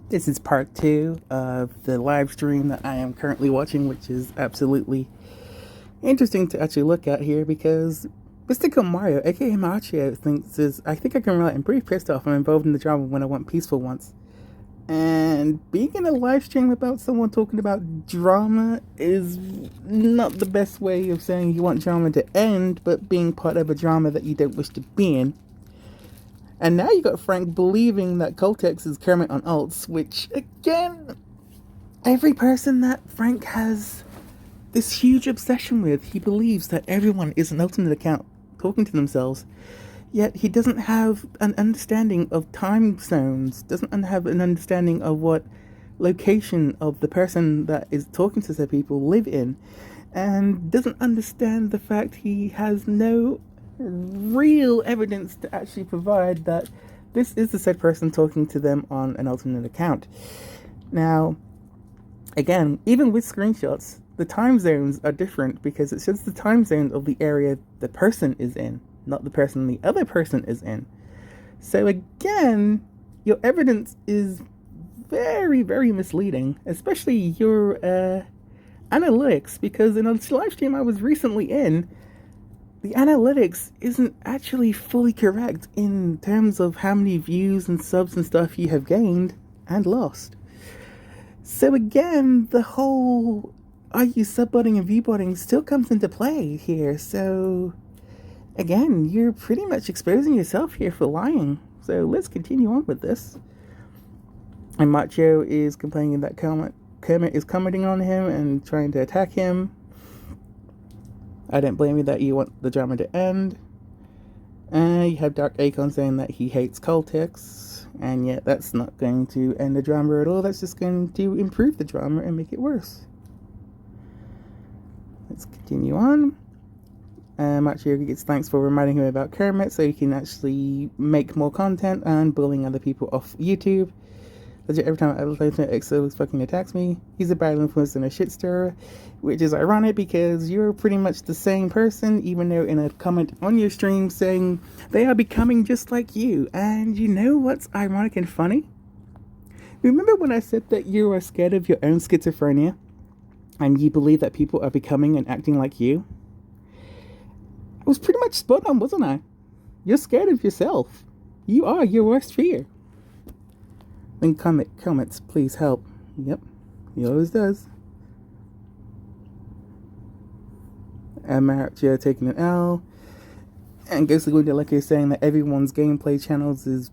This is part two of the live stream that I am currently watching, which is absolutely interesting to actually look at here because Mystical Mario, aka Machio, I think I can relate. I'm pretty pissed off. I'm involved in the drama when I want peaceful once. And being in a live stream about someone talking about drama is not the best way of saying you want drama to end, but being part of a drama that you don't wish to be in. And now you got Frank believing that Coltex is Kermit on alts, which, again, every person that Frank has this huge obsession with, he believes that everyone is an alternate account talking to themselves. Yet he doesn't have an understanding of time zones, doesn't have an understanding of what location of the person that is talking to said people live in, and doesn't understand the fact he has no real evidence to actually provide that this is the said person talking to them on an alternate account. Now, again, even with screenshots, the time zones are different because it shows the time zone of the area the person is in, not the person the other person is in. So again, your evidence is very, very misleading, especially your analytics, because in a live stream I was recently in, the analytics isn't actually fully correct in terms of how many views and subs and stuff you have gained and lost. So again, the whole are you subbotting and viewbotting still comes into play here. So again, you're pretty much exposing yourself here for lying. So let's continue on with this. And Macho is complaining that Kermit is commenting on him and trying to attack him. I don't blame you that you want the drama to end. You have Dark Akon saying that he hates Cultix, and yet that's not going to end the drama at all. That's just going to improve the drama and make it worse. Let's continue on. Macho gets thanks for reminding him about Kermit so he can actually make more content and bullying other people off YouTube. Every time I advertise it, EXO fucking attacks me. He's a bad influence and a shit stirrer, which is ironic because you're pretty much the same person, even though in a comment on your stream saying they are becoming just like you. And you know what's ironic and funny? Remember when I said that you are scared of your own schizophrenia and you believe that people are becoming and acting like you? I was pretty much spot on, wasn't I? You're scared of yourself. You are your worst fear. Then comments, please help. Yep, he always does. And Mario taking an L. And Ghostly Windeleke is saying that everyone's gameplay channels is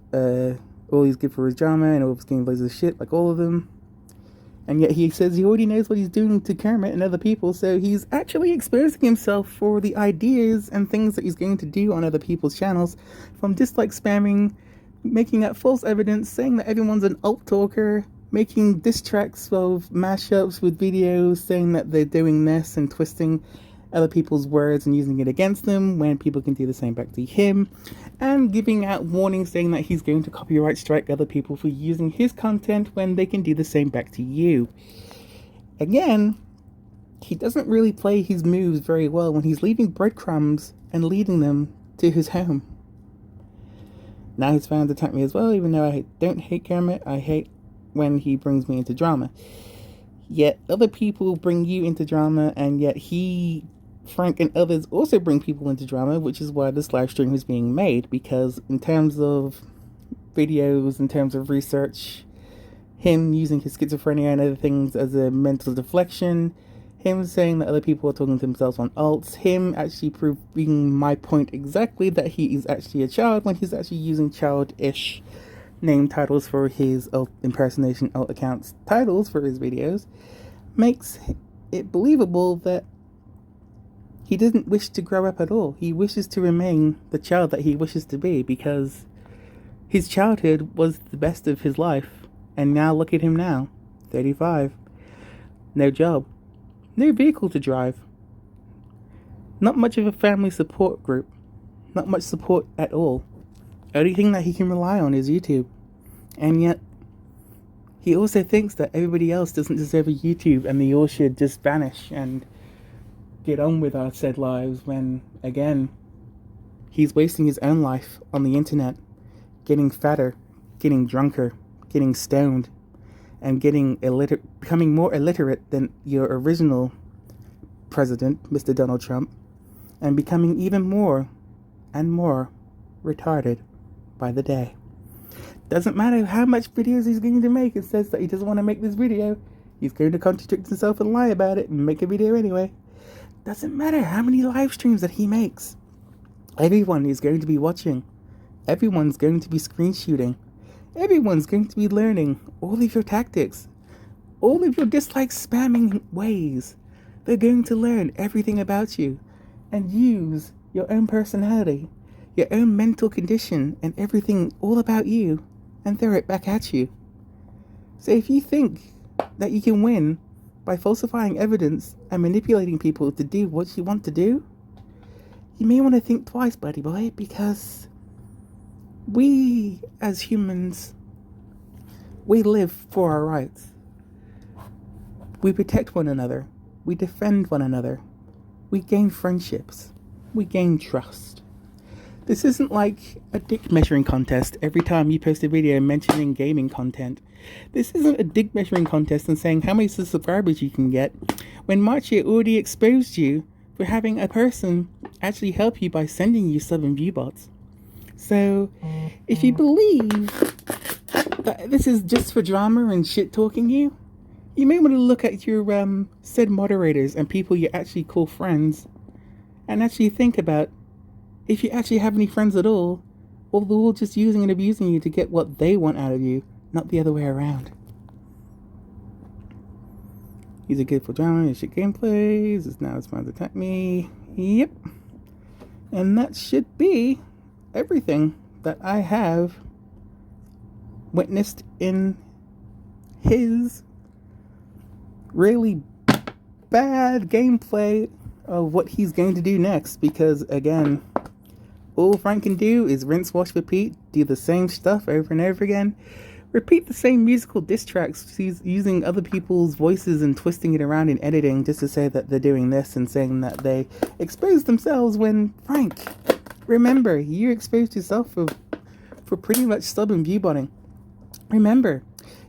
all he's good for his drama and all of his gameplays is shit, like all of them. And yet he says he already knows what he's doing to Kermit and other people, so he's actually exposing himself for the ideas and things that he's going to do on other people's channels, from just like spamming, making up false evidence, saying that everyone's an alt talker, making diss tracks of mashups with videos saying that they're doing this and twisting other people's words and using it against them when people can do the same back to him, and giving out warnings saying that he's going to copyright strike other people for using his content when they can do the same back to you. Again, he doesn't really play his moves very well when he's leaving breadcrumbs and leading them to his home. Now his fans attack me as well, even though I don't hate Kermit. I hate when he brings me into drama. Yet other people bring you into drama, and yet Frank and others also bring people into drama, which is why this live stream is being made, because in terms of videos, in terms of research, him using his schizophrenia and other things as a mental deflection, him saying that other people are talking to themselves on alts, him actually proving my point exactly that he is actually a child when he's actually using childish name titles for his alt impersonation alt accounts titles for his videos, makes it believable that he doesn't wish to grow up at all. He wishes to remain the child that he wishes to be because his childhood was the best of his life. And now look at him now, 35, no job, no vehicle to drive, not much of a family support group, not much support at all. Only thing that he can rely on is YouTube. And yet, he also thinks that everybody else doesn't deserve a YouTube and they all should just vanish and get on with our said lives when, again, he's wasting his own life on the internet, getting fatter, getting drunker, getting stoned, and becoming more illiterate than your original president, Mr. Donald Trump, and becoming even more and more retarded by the day. Doesn't matter how much videos he's going to make. It says that he doesn't want to make this video. He's going to contradict himself and lie about it and make a video anyway. Doesn't matter how many live streams that he makes. Everyone is going to be watching. Everyone's going to be screen shooting. Everyone's going to be learning all of your tactics. All of your dislike spamming ways. They're going to learn everything about you and use your own personality, your own mental condition, and everything all about you and throw it back at you. So if you think that you can win by falsifying evidence and manipulating people to do what you want to do, you may want to think twice, buddy boy, because we as humans, we live for our rights. We protect one another. We defend one another. We gain friendships. We gain trust. This isn't like a dick measuring contest every time you post a video mentioning gaming content. This isn't a dick measuring contest and saying how many subscribers you can get when Marchia already exposed you for having a person actually help you by sending you sub and view bots. So, if you believe that this is just for drama and shit talking you may want to look at your said moderators and people you actually call friends and actually think about if you actually have any friends at all, or they're all just using and abusing you to get what they want out of you, not the other way around. He's a kid for drama and shit gameplays. It's now it's time to attack me. Yep. And that should be everything that I have witnessed in his really bad gameplay of what he's going to do next. Because, again, all Frank can do is rinse, wash, repeat, do the same stuff over and over again, repeat the same musical diss tracks, using other people's voices and twisting it around in editing just to say that they're doing this and saying that they exposed themselves when, Frank, remember, you exposed yourself for pretty much sub and view botting. Remember,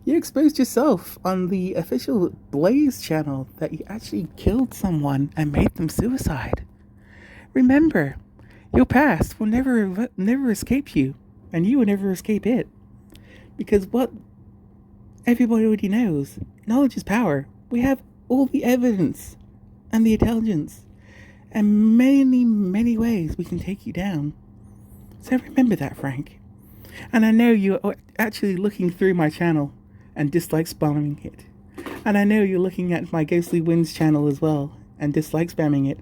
you exposed yourself on the official Blaze channel that you actually killed someone and made them suicide. Remember, your past will never escape you, and you will never escape it. Because what everybody already knows, knowledge is power. We have all the evidence and the intelligence and many, many ways we can take you down. So remember that, Frank. And I know you're actually looking through my channel and dislike spamming it. And I know you're looking at my Ghostly Winds channel as well and dislike spamming it.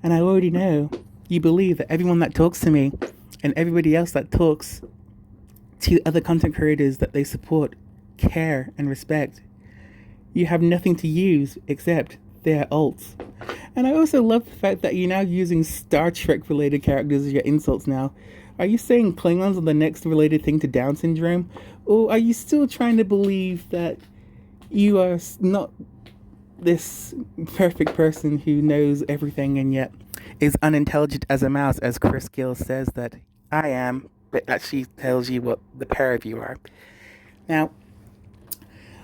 And I already know you believe that everyone that talks to me and everybody else that talks to other content creators that they support, care, and respect, you have nothing to use except their alts. And I also love the fact that you're now using Star Trek related characters as your insults now. Are you saying Klingons are the next related thing to Down syndrome? Or are you still trying to believe that you are not this perfect person who knows everything and yet is unintelligent as a mouse, as Chris Gill says that I am, but actually tells you what the pair of you are? Now,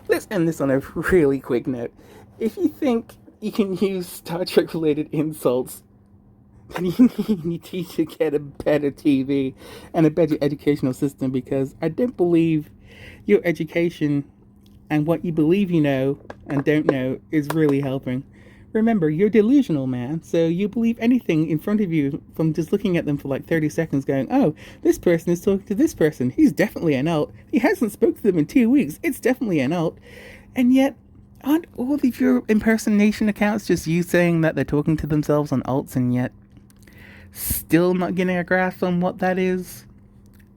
let's end this on a really quick note. If you think you can use Star Trek related insults, then you need to get a better TV and a better educational system, because I don't believe your education and what you believe you know and don't know is really helping. Remember, you're delusional, man, so you believe anything in front of you from just looking at them for like 30 seconds going, oh, this person is talking to this person. He's definitely an alt. He hasn't spoken to them in 2 weeks. It's definitely an alt. And yet, aren't all of your impersonation accounts just you saying that they're talking to themselves on alts and yet still not getting a grasp on what that is?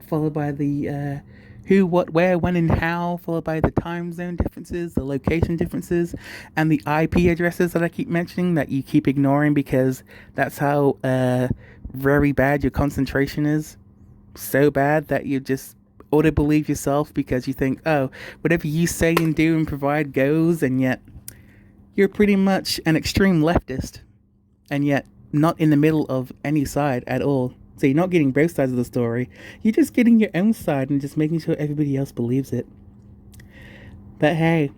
Followed by the who, what, where, when, and how, followed by the time zone differences, the location differences, and the IP addresses that I keep mentioning that you keep ignoring because that's how very bad your concentration is. So bad that you just auto-believe yourself because you think, oh, whatever you say and do and provide goes, and yet you're pretty much an extreme leftist, and yet not in the middle of any side at all. So you're not getting both sides of the story. You're just getting your own side and just making sure everybody else believes it. But hey,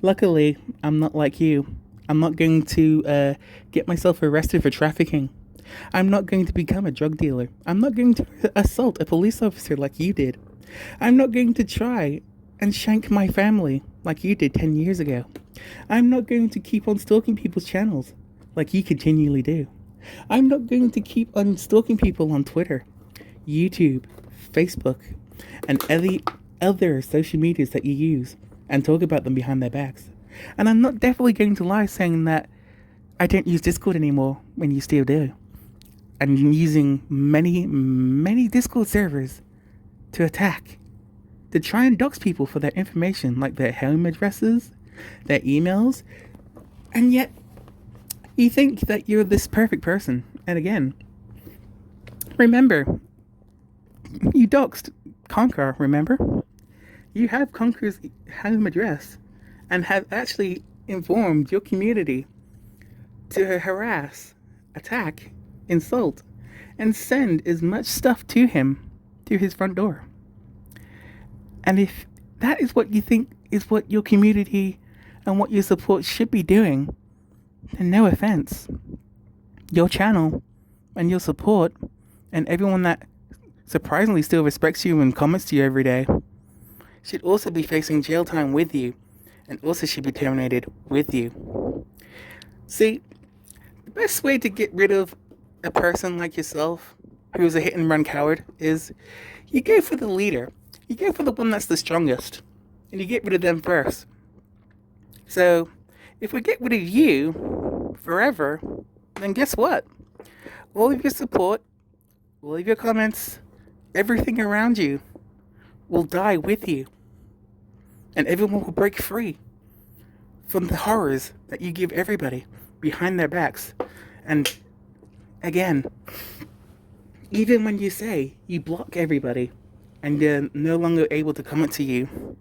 luckily, I'm not like you. I'm not going to get myself arrested for trafficking. I'm not going to become a drug dealer. I'm not going to assault a police officer like you did. I'm not going to try and shank my family like you did 10 years ago. I'm not going to keep on stalking people's channels like you continually do. I'm not going to keep on stalking people on Twitter, YouTube, Facebook, and any other social medias that you use and talk about them behind their backs. And I'm not definitely going to lie saying that I don't use Discord anymore when you still do. And using many Discord servers to attack, to try and dox people for their information, like their home addresses, their emails, and yet you think that you're this perfect person. And again, remember, you doxed Conquer, remember? You have Conquer's home address and have actually informed your community to harass, attack, insult, and send as much stuff to him to his front door. And if that is what you think is what your community and what your support should be doing, then no offense. Your channel and your support and everyone that surprisingly still respects you and comments to you every day should also be facing jail time with you and also should be terminated with you. See, the best way to get rid of a person like yourself who's a hit and run coward is you go for the leader. You go for the one that's the strongest and you get rid of them first. So if we get rid of you forever, then guess what? All of your support, all of your comments, everything around you will die with you. And everyone will break free from the horrors that you give everybody behind their backs. And again, even when you say you block everybody and they're no longer able to comment to you,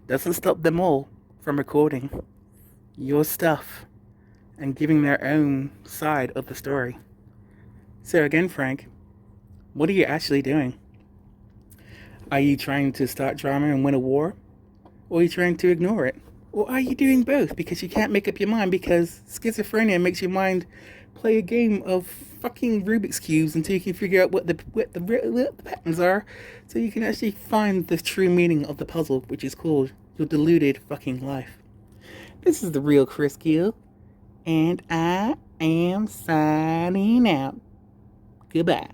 doesn't stop them all from recording your stuff and giving their own side of the story. So again, Frank, what are you actually doing? Are you trying to start drama and win a war? Or are you trying to ignore it? Or are you doing both because you can't make up your mind because schizophrenia makes your mind play a game of fucking Rubik's Cubes until you can figure out what the patterns are so you can actually find the true meaning of the puzzle, which is called your deluded fucking life. This is the real Chris Gill, and I am signing out. Goodbye.